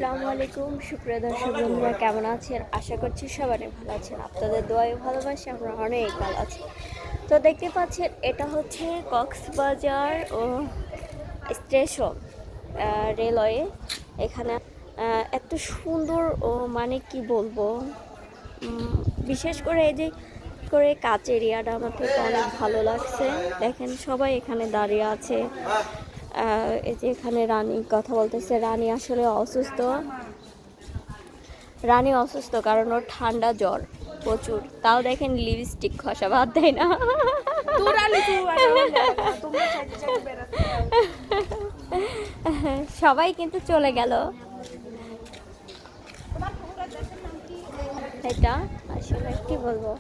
আসসালামু আলাইকুম সুপ্রিয় দর্শক বন্ধুরা, কেমন আছেন? আশা করছি সবাই ভালো আছেন। আপনাদের দোয়ায় ভালোবাসি, আমরা অনেক ভালো আছি। তো দেখতে পাচ্ছেন, এটা হচ্ছে কক্সবাজার ও স্টেশন রেলওয়ে। এখানে এত সুন্দর ও মানে কি বলবো, বিশেষ করে এই যে কাচ এরিয়াটা আমার থেকে অনেক ভালো লাগছে। দেখেন সবাই এখানে দাঁড়িয়ে আছে। এই যে এখানে রানী কথা বলতেছে। রানী আসলে অসুস্থ। রানী অসুস্থ কারণ ওর ঠান্ডা জ্বর প্রচুর। তাও দেখেন লিপস্টিক ঘষা বাদ দেয় না। সবাই কিন্তু চলে গেল। এটা আসলে কি বলবো,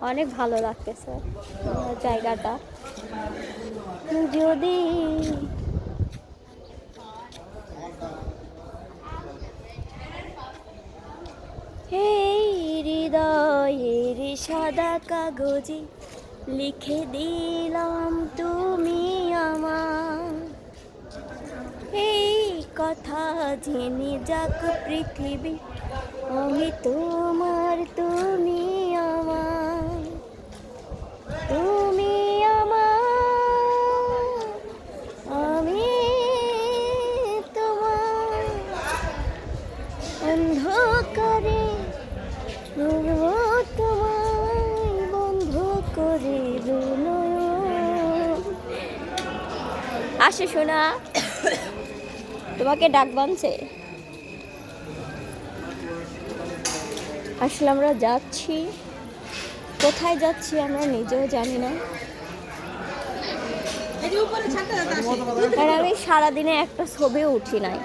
অনেক ভালো লাগতেছে জায়গাটা। যদি এই হৃদয়ের সাদা কাগজে লিখে দিলাম তুমি আমার, এই কথা জেনে যাক পৃথিবী, আমি তোমার তুমি আমার, তুমি আমার, আমি তোমার। অন্ধকারে তোমায় বন্ধ করে আসে শোনা, তোমাকে ডাক বানছে। আসলে আমরা যাচ্ছি, কোথায় যাচ্ছি আমরা নিজেও জানি না। আর আমি সারাদিনে একটা ছবিও উঠি নাই,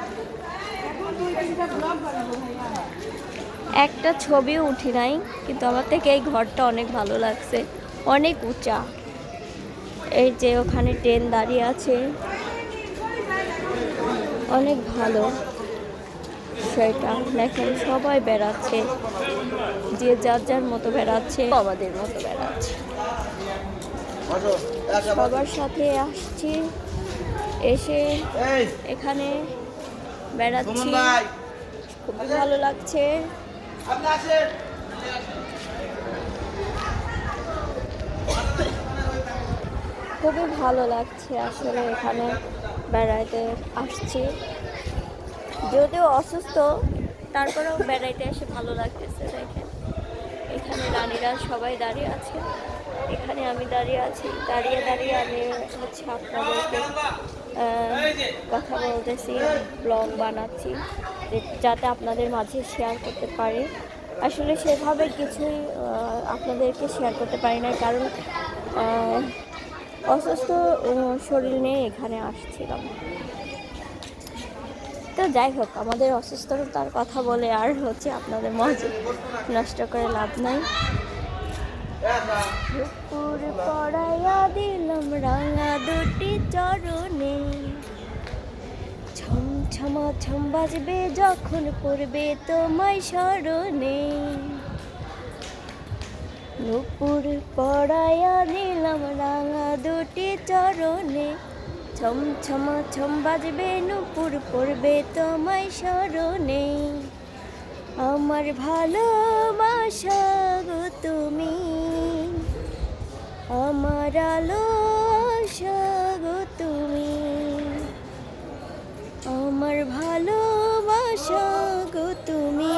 একটা ছবিও উঠি নাই, কিন্তু আমার থেকে এই ঘরটা অনেক ভালো লাগছে। অনেক উঁচা। এই যে ওখানে ট্রেন দাঁড়িয়ে আছে, অনেক ভালো। সেটা দেখেন সবাই বেড়াচ্ছে, যে যার যার মতো বেড়াচ্ছে, আমাদের মতো বেড়াচ্ছে। সবার সাথে আসছি, এসে এখানে বেড়াচ্ছি, খুবই ভালো লাগছে। খুবই ভালো লাগছে আসলে এখানে বেড়াইতে আসছি। যদিও অসুস্থ, তারপরেও বেড়াইতে এসে ভালো লাগতেছে। দেখেন এখানে রানীরা সবাই দাঁড়িয়ে আছে, এখানে আমি দাঁড়িয়ে আছি। দাঁড়িয়ে দাঁড়িয়ে আমি হচ্ছে আপনাদেরকে কথা বলতেছি, ব্লগ বানাচ্ছি যাতে আপনাদের মাঝে শেয়ার করতে পারি। আসলে সেভাবে কিছুই আপনাদেরকে শেয়ার করতে পারি না, কারণ অসুস্থ শরীর নিয়ে এখানে আসছিলাম। তো যাই হোক, আমাদের অসুস্থতার কথা বলে আর হচ্ছে আপনাদের মজা নষ্ট করে লাভ নাই। দুপুর পড়াইয়া দিলাম রাঙা দুটি চরণে, ছম ছমা ছম বাজবে যখন পড়বে তোমায় স্মরণে। দুপুর পড়াইয়া দিলাম রাঙা দুটি চরণে, ছম ছমা ছম বাজবে নূপুর পড়বে তোমায় স্মরণে। আমার ভালোবাসা গো তুমি, আমার আলো আশা গো তুমি, আমার ভালোবাসা গো তুমি,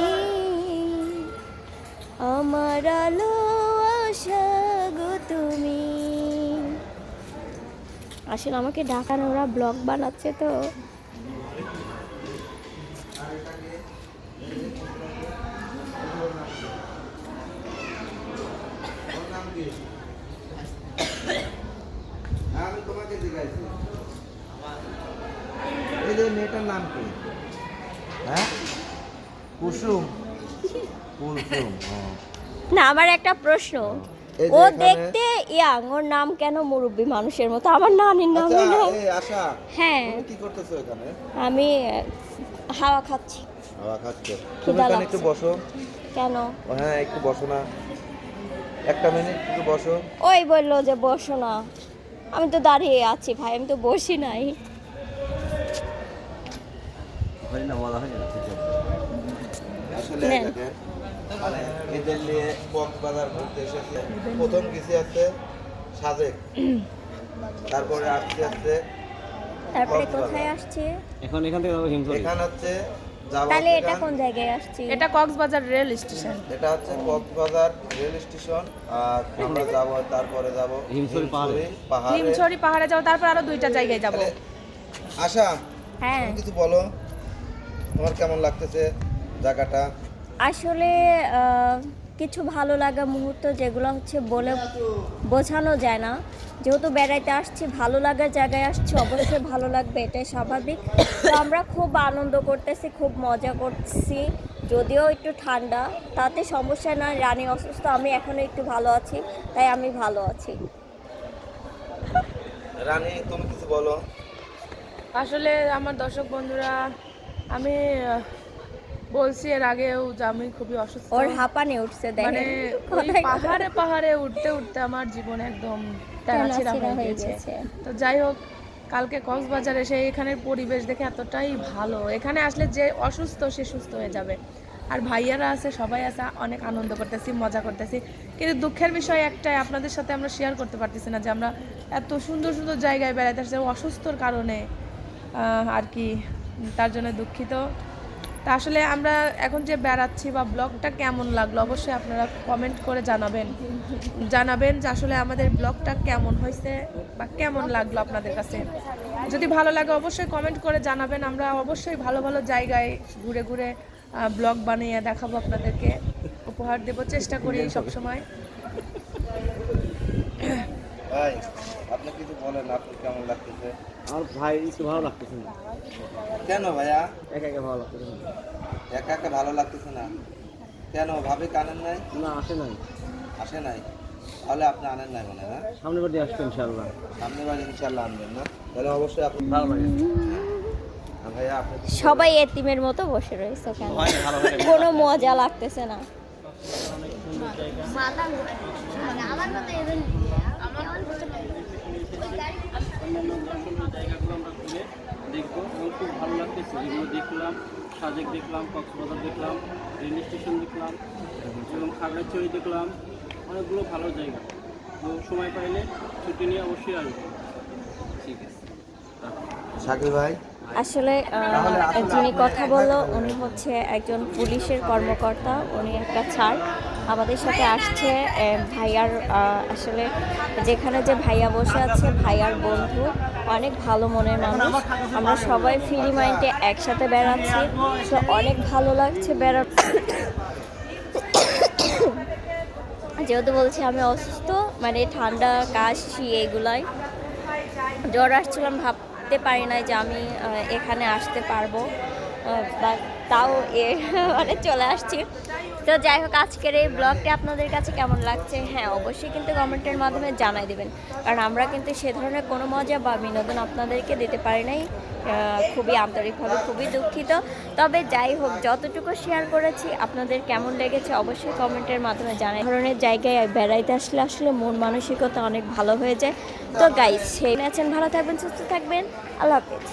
আমার আলো আশা গো তুমি। আসলে আমাকে ঢাকার ওরা ব্লগ বানাচ্ছে, তো আমি তোমাকে জিজ্ঞাসা, এই যে মেয়েটার নাম কি? হ্যাঁ, কুসুম। কুসুম। না, আমার একটা প্রশ্ন, ও দেখতে ইয়াং, ওর নাম কেন মুরব্বী মানুষের মতো? আমার নানির নাম হলো আশা। হ্যাঁ। তুমি কি করতেছো এখানে? আমি হাওয়া খাচ্ছি। হাওয়া খাচ্ছো? তুমি এখানে একটু বসো। কেন? হ্যাঁ, একটু বসো না, একটা মিনিট একটু বসো। ওই বললো যে বসো না, আমি তো দাঁড়িয়ে আছি ভাই, আমি তো বসি নাই। হয় না, বলা হয় না, ঠিক আছে। আসলে নেন। দেখেন, মানে এদের নিয়ে কক্সবাজার ঘুরতে এসেছে। প্রথম গেছি আছে সাজেক, তারপরে আসছে তারপরে কক্সবাজার। কোথায় আসছে? এখন এখান থেকে যাবো হিমছড়ি। এখানে হচ্ছে যাওয়া তাহলে এটা কোন জায়গায় আসছে? এটা কক্সবাজার রেল স্টেশন। এটা হচ্ছে কক্সবাজার রেল স্টেশন। আর আমরা যাব, তারপরে যাব হিমছড়ি পাহাড়ে। পাহাড়ে। হিমছড়ি পাহাড়ে যাবো, তারপর আরো 2টা জায়গায় যাব। তাহলে আশা, হ্যাঁ, তুমি কিছু বলো, তোমার কেমন লাগতেছে জায়গাটা? আসলে কিছু ভালো লাগা মুহূর্ত যেগুলো হচ্ছে বলে বোঝানো যায় না। যেহেতু বেড়াইতে আসছি, ভালো লাগার জায়গায় আসছি, অবশ্যই ভালো লাগবে, এটাই স্বাভাবিক। তো আমরা খুব আনন্দ করতেছি, খুব মজা করছি। যদিও একটু ঠান্ডা, তাতে সমস্যা না। রানী অসুস্থ, আমি এখনো একটু ভালো আছি, তাই আমি ভালো আছি। রানী, তুমি কিছু বলো। আসলে আমার দর্শক বন্ধুরা, আমি বলছি এর আগেও যে আমি খুবই অসুস্থ। ওর হাঁপানি উঠছে, মানে দেখেন ওই পাহাড়ে পাহাড়ে উঠতে উঠতে আমার জীবন একদম তেড়াছিড়া হয়ে গেছে। তো যাই হোক, কালকে কক্সবাজার এসে এখানের পরিবেশ দেখে এতটাই ভালো। এখানে আসলে যে অসুস্থ সে সুস্থ হয়ে যাবে। আর ভাইয়ারা আছে, সবাই আছে, অনেক আনন্দ করতেছি, মজা করতেছি। কিন্তু দুঃখের বিষয় একটাই, আপনাদের সাথে আমরা শেয়ার করতে পারতেছি না যে আমরা এত সুন্দর সুন্দর জায়গায় বেড়াতে আসছি অসুস্থর কারণে আর কি, তার জন্য দুঃখিত। তা আসলে আমরা এখন যে বেড়াচ্ছি বা ব্লগটা কেমন লাগলো অবশ্যই আপনারা কমেন্ট করে জানাবেন যে আসলে আমাদের ব্লগটা কেমন হয়েছে বা কেমন লাগলো আপনাদের কাছে। যদি ভালো লাগে অবশ্যই কমেন্ট করে জানাবেন। আমরা অবশ্যই ভালো ভালো জায়গায় ঘুরে ঘুরে ব্লগ বানিয়ে দেখাবো, আপনাদেরকে উপহার দেব, চেষ্টা করি সবসময়। ভাই, আপনি কিছু বলেন, আপনার কেমন লাগতেছে? আমার ভাই একটু ভালো লাগতেছে না। কেন ভাইয়া? একা একা ভালো লাগতেছে না। একা একা ভালো লাগতেছে না কেন? ভাবে কানেন নাই? না, আসে নাই। আসে নাই? তাহলে আপনি আনেন নাই মনে হয়, না? সামনের বার দিয়ে আসতো ইনশাল্লাহ। সামনের বার ইনশাল্লাহ আনবেন না? তাহলে অবশ্যই আপনি ভালো লাগে। আর ভাইয়া, আপনি কিছু বলেন। সবাই এতিমের মতো বসে রয়েছে, কেন হয় না, ভালো লাগে। কোনো মজা লাগতেছে না। জায়গাগুলো আমরা ঘুরে দেখবো এবং খুব ভালো লাগতেছে। যেগুলো দেখলাম, সাজেক দেখলাম, কক্সবাজার দেখলাম, রেল স্টেশন দেখলাম এবং খাগড়াছড়ি দেখলাম, অনেকগুলো ভালো জায়গা। তো সময় পাইলে ছুটি নিয়ে অবশ্যই আসবো। ঠিক আছে। শাকিল ভাই, আসলে যিনি কথা বললো উনি হচ্ছে একজন পুলিশের কর্মকর্তা, উনি একটা ছাড় আমাদের সাথে আসছে। ভাইয়ার আসলে যেখানে যে ভাইয়া বসে আছে, ভাইয়ার বন্ধু, অনেক ভালো মনের মানুষ। আমরা সবাই ফ্রি মাইন্ডে একসাথে বেড়াচ্ছি, তো অনেক ভালো লাগছে বেড়াতে। যেহেতু বলছি আমি অসুস্থ, মানে ঠান্ডা, কাশি, এগুলাই জ্বর আসছিলাম, ভাবতে পারি নাই যে আমি এখানে আসতে পারবো, বা তাও মানে চলে আসছি। তো যাই হোক, আজকের এই ব্লগটি আপনাদের কাছে কেমন লাগছে, হ্যাঁ অবশ্যই কিন্তু কমেন্টের মাধ্যমে জানাই দেবেন, কারণ আমরা কিন্তু সে ধরনের কোনো মজা বা বিনোদন আপনাদেরকে দিতে পারি নাই। খুবই আন্তরিকভাবে খুবই দুঃখিত। তবে যাই হোক, যতটুকু শেয়ার করেছি আপনাদের কেমন লেগেছে অবশ্যই কমেন্টের মাধ্যমে জানাই। এই ধরনের জায়গায় বেড়াইতে আসলে আসলে মন মানসিকতা অনেক ভালো হয়ে যায়। তো গাইস, সেই আছেন, ভালো থাকবেন, সুস্থ থাকবেন, আল্লাহ হাফেজ।